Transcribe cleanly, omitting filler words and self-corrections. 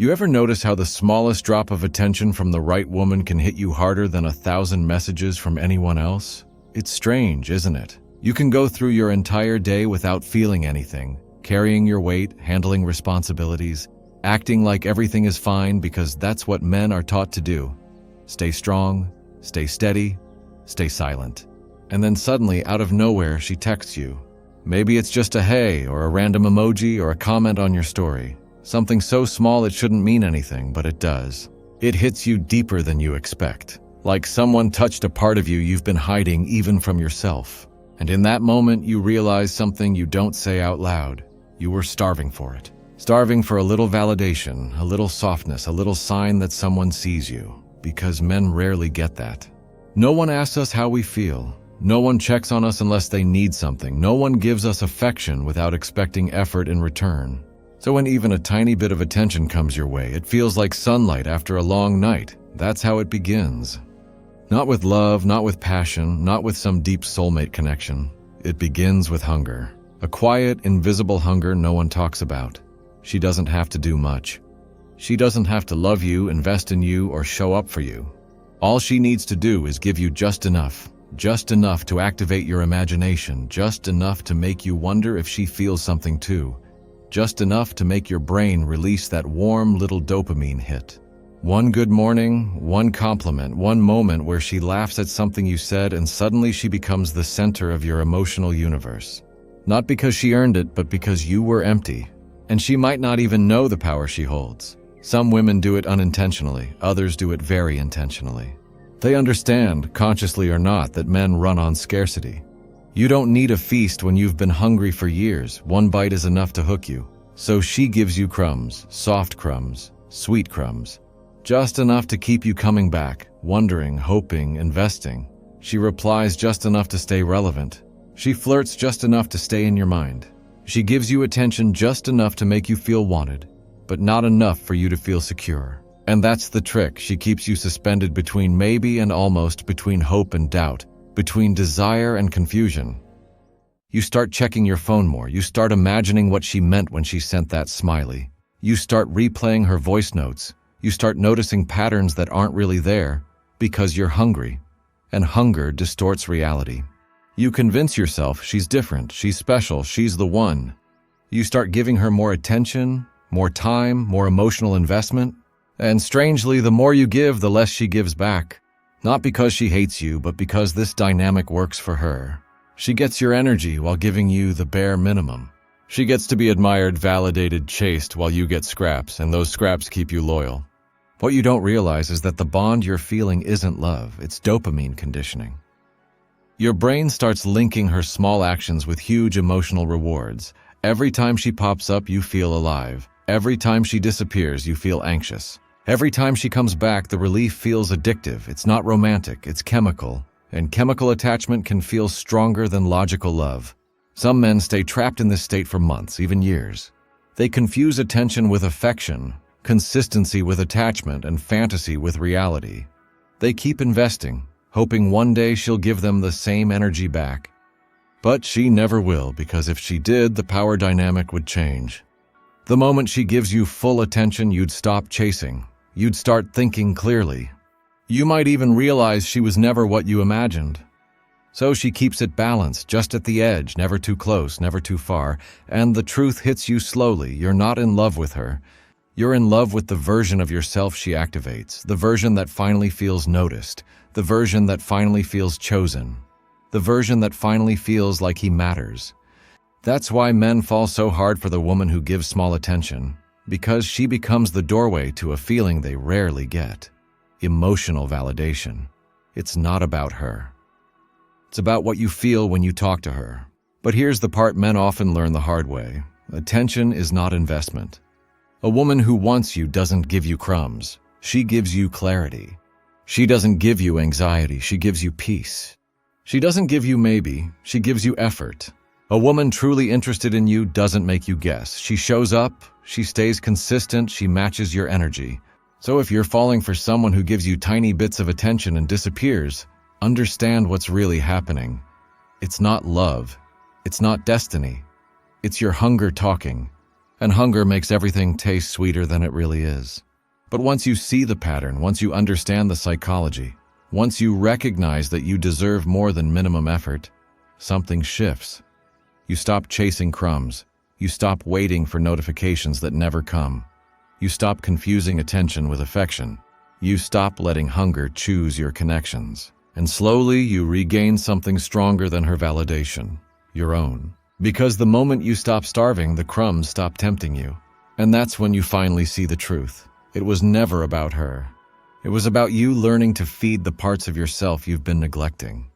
You ever notice how the smallest drop of attention from the right woman can hit you harder than 1,000 messages from anyone else? It's strange, isn't it? You can go through your entire day without feeling anything, carrying your weight, handling responsibilities, acting like everything is fine because that's what men are taught to do. Stay strong, stay steady, stay silent. And then suddenly, out of nowhere, she texts you. Maybe it's just a hey, or a random emoji, or a comment on your story. Something so small it shouldn't mean anything, but it does. It hits you deeper than you expect. Like someone touched a part of you you've been hiding even from yourself. And in that moment, you realize something you don't say out loud. You were starving for it. Starving for a little validation, a little softness, a little sign that someone sees you. Because men rarely get that. No one asks us how we feel. No one checks on us unless they need something. No one gives us affection without expecting effort in return. So when even a tiny bit of attention comes your way, it feels like sunlight after a long night. That's how it begins. Not with love, not with passion, not with some deep soulmate connection. It begins with hunger. A quiet, invisible hunger no one talks about. She doesn't have to do much. She doesn't have to love you, invest in you, or show up for you. All she needs to do is give you just enough to activate your imagination, just enough to make you wonder if she feels something too, just enough to make your brain release that warm little dopamine hit. One good morning, one compliment, one moment where she laughs at something you said, and suddenly she becomes the center of your emotional universe. Not because she earned it, but because you were empty. And she might not even know the power she holds. Some women do it unintentionally, others do it very intentionally. They understand, consciously or not, that men run on scarcity. You don't need a feast when you've been hungry for years. One bite is enough to hook you. So she gives you crumbs, soft crumbs, sweet crumbs. Just enough to keep you coming back, wondering, hoping, investing. She replies just enough to stay relevant. She flirts just enough to stay in your mind. She gives you attention just enough to make you feel wanted, but not enough for you to feel secure. And that's the trick. She keeps you suspended between maybe and almost, between hope and doubt, between desire and confusion. You start checking your phone more. You start imagining what she meant when she sent that smiley. You start replaying her voice notes. You start noticing patterns that aren't really there because you're hungry, and hunger distorts reality. You convince yourself she's different, she's special, she's the one. You start giving her more attention, more time, more emotional investment. And strangely, the more you give, the less she gives back. Not because she hates you, but because this dynamic works for her. She gets your energy while giving you the bare minimum. She gets to be admired, validated, chased while you get scraps, and those scraps keep you loyal. What you don't realize is that the bond you're feeling isn't love, it's dopamine conditioning. Your brain starts linking her small actions with huge emotional rewards. Every time she pops up, you feel alive. Every time she disappears, you feel anxious. Every time she comes back, the relief feels addictive. It's not romantic, it's chemical. And chemical attachment can feel stronger than logical love. Some men stay trapped in this state for months, even years. They confuse attention with affection, consistency with attachment, and fantasy with reality. They keep investing, hoping one day she'll give them the same energy back. But she never will, because if she did, the power dynamic would change. The moment she gives you full attention, you'd stop chasing. You'd start thinking clearly. You might even realize she was never what you imagined. So she keeps it balanced, just at the edge, never too close, never too far, and the truth hits you slowly. You're not in love with her. You're in love with the version of yourself she activates, the version that finally feels noticed, the version that finally feels chosen, the version that finally feels like he matters. That's why men fall so hard for the woman who gives small attention, because she becomes the doorway to a feeling they rarely get. Emotional validation. It's not about her. It's about what you feel when you talk to her. But here's the part men often learn the hard way. Attention is not investment. A woman who wants you doesn't give you crumbs. She gives you clarity. She doesn't give you anxiety. She gives you peace. She doesn't give you maybe. She gives you effort. A woman truly interested in you doesn't make you guess. She shows up. She stays consistent. She matches your energy. So if you're falling for someone who gives you tiny bits of attention and disappears, understand what's really happening. It's not love. It's not destiny. It's your hunger talking. And hunger makes everything taste sweeter than it really is. But once you see the pattern, once you understand the psychology, once you recognize that you deserve more than minimum effort, something shifts. You stop chasing crumbs. You stop waiting for notifications that never come. You stop confusing attention with affection. You stop letting hunger choose your connections. And slowly you regain something stronger than her validation, your own. Because the moment you stop starving, the crumbs stop tempting you. And that's when you finally see the truth. It was never about her. It was about you learning to feed the parts of yourself you've been neglecting.